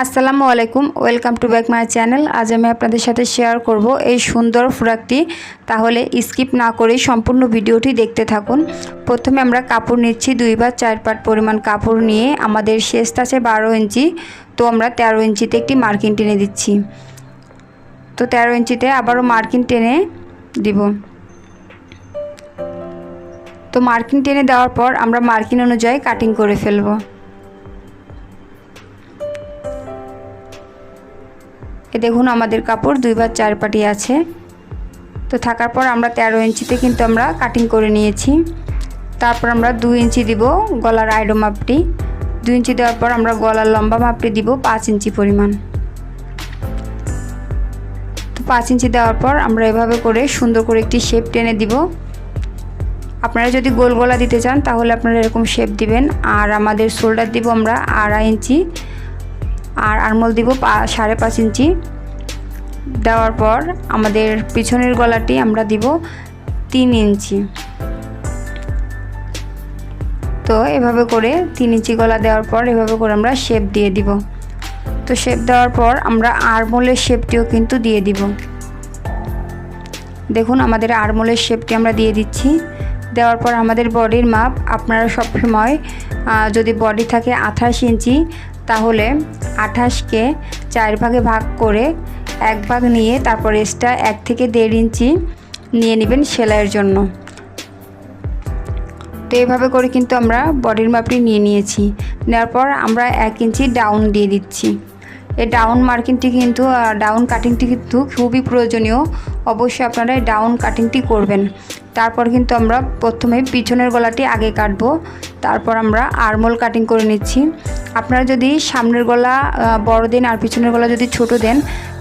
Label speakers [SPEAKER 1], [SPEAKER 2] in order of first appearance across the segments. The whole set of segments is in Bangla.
[SPEAKER 1] আসসালামু আলাইকুম, welcome to back my channel. আজ আমি আপনাদের সাথে শেয়ার করব এই সুন্দর ফ্রকটি। তাহলে স্কিপ না করেই সম্পূর্ণ ভিডিওটি দেখতে থাকুন। প্রথমে আমরা কাপড় নিচ্ছি 2 বা 4 পাট পরিমাণ কাপড় নিয়ে, আমাদের শেষটা আছে 12 ইঞ্চি, তো আমরা 13 ইঞ্চিতে একটি মার্কিন টেনে দিচ্ছি। তো 13 ইঞ্চিতে আবারও মার্কিন টেনে দিব। তো মার্কিন টেনে দেওয়ার পর আমরা মার্কিন অনুযায়ী কাটিং করে ফেলব। দেখুন আমাদের কাপড় 2 বা 4 পাটি আছে। তো থাকার পর আমরা 13 ইঞ্চিতে কিন্তু আমরা কাটিং করে নিয়েছি। তারপর আমরা 2 ইঞ্চি দিব গলার আইডো মাপটি। 2 ইঞ্চি দেওয়ার পর আমরা গলার লম্বা মাপটি দিব 5 ইঞ্চি পরিমাণ। তো 5 ইঞ্চি দেওয়ার পর আমরা এভাবে করে সুন্দর করে একটি শেপ টেনে দিব। আপনারা যদি গোল গলা দিতে চান তাহলে আপনারা এরকম শেপ দিবেন। আর আমাদের শোল্ডার দিব আমরা 2.5 ইঞ্চি, আর আরমোল দিব 5.5 ইঞ্চি। দেওয়ার পর আমাদের পিছনের গলাটি আমরা দিব 3 ইঞ্চি। তো এভাবে করে 3 ইঞ্চি গলা দেওয়ার পর এভাবে করে আমরা শেপ দিয়ে দিব। তো শেপ দেওয়ার পর আমরা আরমোলের শেপটিও কিন্তু দিয়ে দিব। দেখুন আমাদের আরমোলের শেপটি আমরা দিয়ে দিচ্ছি। দেওয়ার পর আমাদের বডির মাপ, আপনারা সবসময় যদি বডি থাকে 28 ইঞ্চি, তাহলে 28কে 4 ভাগে ভাগ করে 1 ভাগ নিয়ে তারপর এক্সট্রা 1 থেকে 1.5 ইঞ্চি নিয়ে নেবেন সেলাইয়ের জন্য। তো এইভাবে করে কিন্তু আমরা বডির মাপটি নিয়ে নিয়েছি। নেওয়ার পর আমরা 1 ইঞ্চি ডাউন দিয়ে দিচ্ছি। এই ডাউন মার্কিংটি কিন্তু ডাউন কাটিংটি কিন্তু খুবই প্রয়োজনীয়। অবশ্যই আপনারা এই ডাউন কাটিংটি করবেন। তারপর কিন্তু আমরা প্রথমে পিছনের গলাটি আগে কাটবো, তারপর আমরা আরমোল কাটিং করে নিচ্ছি। আপনারা যদি সামনের গলা বড় দেন আর পিছনের গলা যদি ছোট দেন,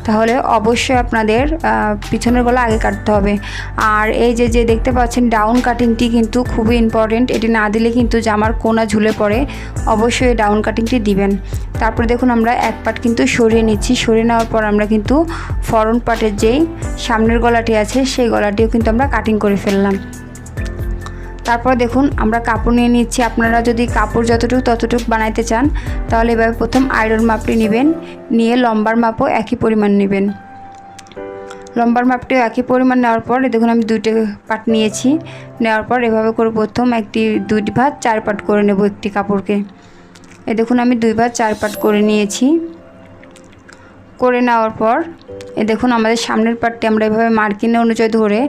[SPEAKER 1] তাহলে অবশ্যই আপনাদের পিছনের গলা আগে কাটতে হবে। আর এই যে দেখতে পাচ্ছেন ডাউন কাটিংটি কিন্তু খুবই ইম্পর্টেন্ট। এটি না দিলে কিন্তু জামার কোনা ঝুলে পড়ে। অবশ্যই ডাউন কাটিংটি দিবেন। তারপর দেখুন আমরা 1 পাট কিন্তু সরিয়ে নিচ্ছি। সরিয়ে নেওয়ার পর আমরা কিন্তু ফরন্ট পার্টের যেই সামনের গলাটি আছে সেই গলাটিও কিন্তু আমরা কাটিং করে ফেললাম। তারপর দেখুন আমরা কাপড় নিয়ে নিচ্ছি। আপনারা যদি কাপড় যতটুকু ততটুকু বানাইতে চান তাহলে এভাবে প্রথম আইরন মাপটি নেবেন, নিয়ে লম্বার মাপও একই পরিমাণ নেবেন। লম্বার মাপটিও একই পরিমাণ নেওয়ার পর দেখুন আমি 2টে পাট নিয়েছি। নেওয়ার পর এভাবে করে প্রথম 2 ভাঁজ 4 পাট করে নেব একটি কাপড়কে। দেখুন আমি 2 ভাঁজ 4 পাট করে নিয়েছি। করে নেওয়ার পর দেখুন আমাদের সামনের পাটটি আমরা এভাবে মার্কিন অনুযায়ী ধরে,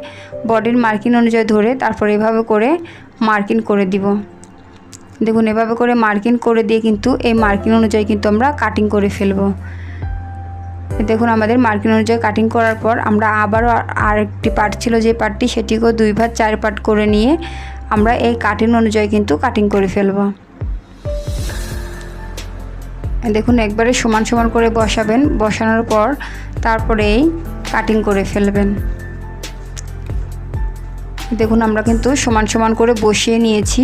[SPEAKER 1] বডির মার্কিন অনুযায়ী ধরে তারপর এভাবে করে মার্কিন করে দিব। দেখুন এভাবে করে মার্কিন করে দিয়ে কিন্তু এই মার্কিন অনুযায়ী কিন্তু আমরা কাটিং করে ফেলব। দেখুন আমাদের মার্কিন অনুযায়ী কাটিং করার পর আমরা আবারও আরেকটি পার্ট ছিল যে পার্টটি, সেটিকেও 2 ভাঁজ 4 পাট করে নিয়ে আমরা এই কাটিং অনুযায়ী কিন্তু কাটিং করে ফেলব। দেখুন একবারে সমান সমান করে বসাবেন। বসানোর পর তারপরে এই কাটিং করে ফেলবেন। দেখুন আমরা কিন্তু সমান সমান করে বসিয়ে নিয়েছি।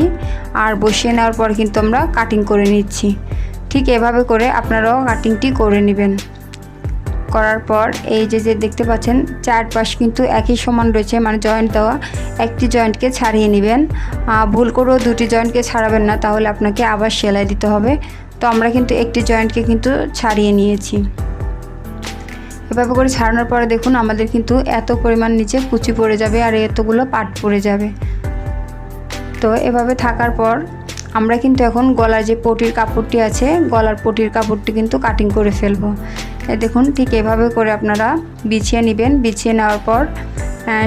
[SPEAKER 1] আর বসিয়ে নেওয়ার পর কিন্তু আমরা কাটিং করে নিচ্ছি। ঠিক এভাবে করে আপনারাও কাটিংটি করে নেবেন। করার পর এই যে দেখতে পাচ্ছেন 4 পাশ কিন্তু একই সমান রয়েছে, মানে জয়েন্ট দেওয়া। একটি জয়েন্টকে ছাড়িয়ে নেবেন। ভুল করেও 2টি জয়েন্টকে ছাড়াবেন না, তাহলে আপনাকে আবার সেলাই দিতে হবে। তো আমরা কিন্তু একটি জয়েন্টকে কিন্তু ছাড়িয়ে নিয়েছি। এভাবে করে ছাড়ানোর পরে দেখুন আমাদের কিন্তু এত পরিমাণ নিচে কুচি পড়ে যাবে আর এতগুলো পাট পড়ে যাবে। তো এভাবে থাকার পর আমরা কিন্তু এখন গলার যে পটির কাপড়টি আছে, গলার পটির কাপড়টি কিন্তু কাটিং করে ফেলবো। দেখুন ঠিক এভাবে করে আপনারা বিছিয়ে নেবেন। বিছিয়ে নেওয়ার পর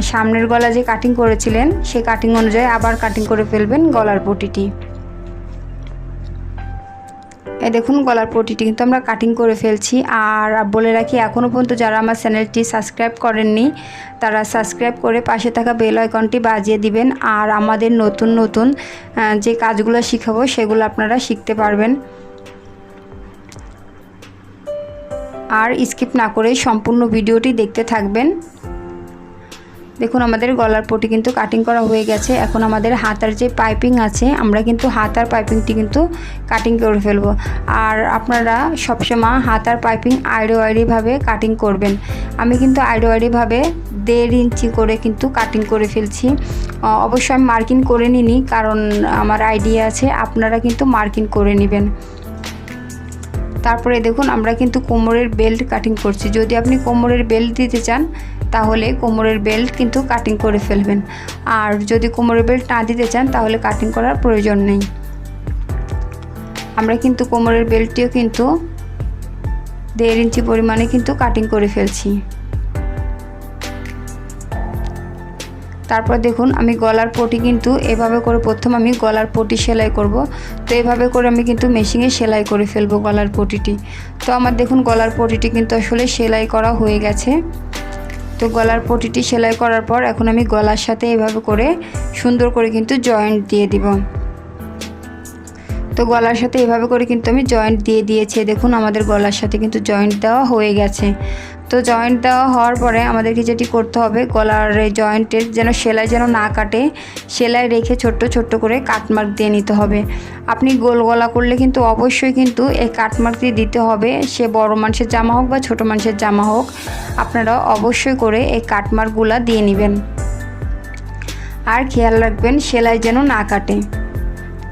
[SPEAKER 1] সামনের গলা যে কাটিং করেছিলেন সেই কাটিং অনুযায়ী আবার কাটিং করে ফেলবেন গলার পটিটি। দেখুন গলার পটিটি কিন্তু আমরা কাটিং করে ফেলছি। আর বলে রাখি, এখনও পর্যন্ত যারা আমার চ্যানেলটি সাবস্ক্রাইব করেননি তারা সাবস্ক্রাইব করে পাশে থাকা বেল আইকনটি বাজিয়ে দিবেন। আর আমাদের নতুন নতুন যে কাজগুলো শিখাবো সেগুলো আপনারা শিখতে পারবেন। আর স্কিপ না করে সম্পূর্ণ ভিডিওটি দেখতে থাকবেন। দেখুন আমাদের গলার পটি কিন্তু কাটিং করা হয়ে গেছে। এখন আমাদের হাতার যে পাইপিং আছে, আমরা কিন্তু হাতার পাইপিংটি কিন্তু কাটিং করে ফেলবো। আর আপনারা সবসময় হাতার পাইপিং আইডোভাবে কাটিং করবেন। আমি কিন্তু আইডোভাবে 1.5 ইঞ্চি করে কিন্তু কাটিং করে ফেলছি। অবশ্যই আমি মার্কিং করে নিই, কারণ আমার আইডিয়া আছে, আপনারা কিন্তু মার্কিং করে নেবেন। তারপরে দেখুন আমরা কিন্তু কোমরের বেল্ট কাটিং করছি। যদি আপনি কোমরের বেল্ট দিতে চান তাহলে কোমরের বেল্ট কিন্তু কাটিং করে ফেলবেন, আর যদি কোমরের বেল্ট না দিতে চান তাহলে কাটিং করার প্রয়োজন নেই। আমরা কিন্তু কোমরের বেল্টটিও কিন্তু 1.5 ইঞ্চি পরিমাণে কিন্তু কাটিং করে ফেলছি। তারপর দেখুন আমি গলার পটি কিন্তু এভাবে করে প্রথম আমি গলার পটি সেলাই করব। তো এভাবে করে আমি কিন্তু মেশিনে সেলাই করে ফেলবো গলার পটিটি। তো আমার দেখুন গলার পটিটি কিন্তু আসলে সেলাই করা হয়ে গেছে। তো গলার পটিটি সেলাই করার পর এখন আমি গলার সাথে এভাবে করে সুন্দর করে কিন্তু জয়েন্ট দিয়ে দিব। তো গলার সাথে এভাবে করে কিন্তু আমি জয়েন্ট দিয়ে দিয়েছি। দেখুন আমাদের গলার সাথে কিন্তু জয়েন্ট দেওয়া হয়ে গেছে। তো জয়েন্ট দেওয়া হওয়ার পরে আমাদেরকে যেটি করতে হবে, গলার জয়েন্টের যেন সেলাই যেন না কাটে, সেলাই রেখে ছোট্ট ছোট্ট করে কাটমার্ক দিয়ে নিতে হবে। আপনি গোল গলা করলে কিন্তু অবশ্যই কিন্তু এই কাটমার্কটি দিতে হবে, সে বড় মানুষের জামা হোক বা ছোট মানুষের জামা হোক, আপনারা অবশ্যই করে এই কাটমার্কগুলো দিয়ে নেবেন। আর খেয়াল রাখবেন সেলাই যেন না কাটে।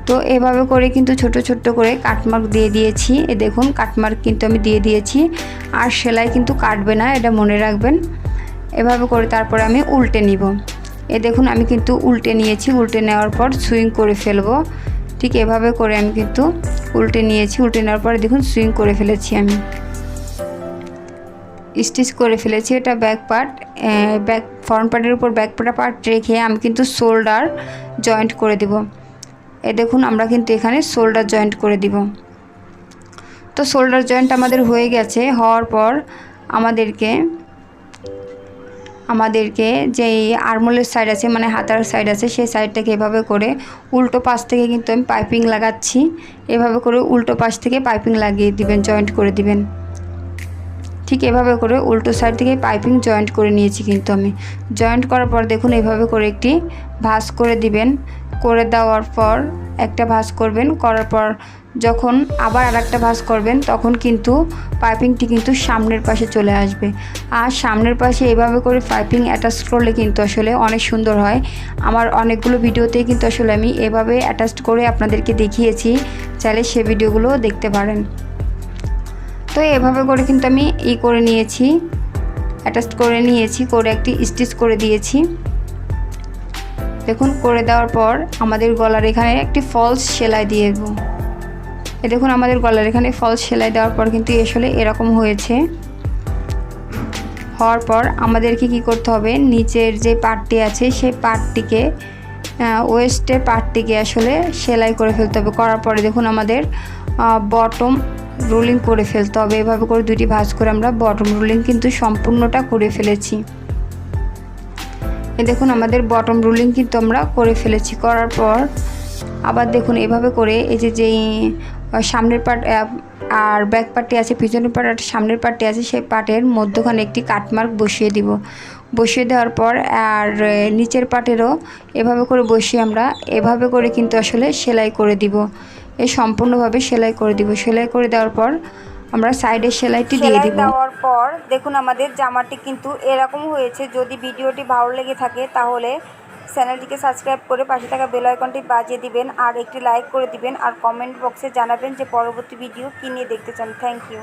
[SPEAKER 1] তো এভাবে করে কিন্তু ছোট ছোট্ট করে কাটমার্ক দিয়ে দিয়েছি। এ দেখুন কাটমার্ক কিন্তু আমি দিয়ে দিয়েছি, আর সেলাই কিন্তু কাটবে না, এটা মনে রাখবেন। এভাবে করে তারপরে আমি উল্টে নিব। এ দেখুন আমি কিন্তু উল্টে নিয়েছি। উল্টে নেওয়ার পর সুইং করে ফেলবো। ঠিক এভাবে করে আমি কিন্তু উল্টে নিয়েছি। উল্টে নেওয়ার পরে দেখুন সুইং করে ফেলেছি, আমি স্টিচ করে ফেলেছি। এটা ব্যাক পার্ট, ব্যাক ফ্রন্ট পার্টের উপর ব্যাক পার্ট রেখে আমি কিন্তু শোল্ডার জয়েন্ট করে দিব। এ দেখুন আমরা কিন্তু এখানে শোল্ডার জয়েন্ট করে দিব। তো শোল্ডার জয়েন্ট আমাদের হয়ে গেছে। হওয়ার পর আমাদেরকে যে আর্মহোলের সাইড আছে, মানে হাতার সাইড আছে, সেই সাইডটাকে এভাবে করে উল্টো পাশ থেকে কিন্তু আমি পাইপিং লাগাচ্ছি। এভাবে করে উল্টো পাশ থেকে পাইপিং লাগিয়ে দিবেন, জয়েন্ট করে দিবেন। ঠিক এভাবে করে উল্টো সাইড থেকে পাইপিং জয়েন্ট করে নিয়েছি কিন্তু আমি। জয়েন্ট করার পর দেখুন এভাবে করে একটি ভাঁজ করে দিবেন। করে দেওয়ার পর একটা ভাঁজ করবেন, করার পর যখন আবার আরেকটা ভাঁজ করবেন তখন কিন্তু পাইপিংটি কিন্তু সামনের পাশে চলে আসবে। আর সামনের পাশে এভাবে করে পাইপিং অ্যাটাচ করলে কিন্তু আসলে অনেক সুন্দর হয়। আমার অনেকগুলো ভিডিওতে কিন্তু আসলে আমি এভাবে অ্যাটাচ করে আপনাদেরকে দেখিয়েছি, চাইলে সে ভিডিওগুলো দেখতে পারেন। তো এভাবে করে কিন্তু আমি করে নিয়েছি, অ্যাটাচ করে নিয়েছি, করে একটি স্টিচ করে দিয়েছি। দেখুন করে দেওয়ার পর আমাদের গলার এখানে একটি ফলস সেলাই দিয়ে দেবো। দেখুন আমাদের গলার এখানে ফলস সেলাই দেওয়ার পর কিন্তু আসলে এরকম হয়েছে। হওয়ার পর আমাদেরকে কি করতে হবে, নিচের যে পার্টটি আছে সেই পার্টটিকে, ওয়েস্টের পার্টটিকে আসলে সেলাই করে ফেলতে হবে। করার পরে দেখুন আমাদের বটম রোলিং করে ফেলতে হবে। এভাবে করে দুটি ভাঁজ করে আমরা বটম রোলিং কিন্তু সম্পূর্ণটা করে ফেলেছি। দেখুন আমাদের বটম রোলিং কিন্তু আমরা করে ফেলেছি। করার পর আবার দেখুন এভাবে করে এই যেই সামনের পার্ট আর ব্যাক পার্টটি আছে, পিছনের পার্ট আর সামনের পার্টটি আছে, সেই পার্টের মধ্যখানে একটি কাটমার্ক বসিয়ে দিব। বসিয়ে দেওয়ার পর আর নিচের পার্টেরও এভাবে করে বসিয়ে আমরা এভাবে করে কিন্তু আসলে সেলাই করে দিব। এই সম্পূর্ণভাবে সেলাই করে দিব। সেলাই করে দেওয়ার পর আমরা সাইডের সেলাইটি দিয়ে দিব। দেওয়ার পর দেখুন আমাদের জামাটি কিন্তু এরকম হয়েছে। যদি ভিডিওটি ভালো লেগে থাকে তাহলে চ্যানেলটিকে সাবস্ক্রাইব করে পাশে থাকা বেল আইকনটি বাজিয়ে দিবেন, আর একটি লাইক করে দিবেন, আর কমেন্ট বক্সে জানাবেন যে পরবর্তী ভিডিও কী নিয়ে দেখতে চান। Thank you.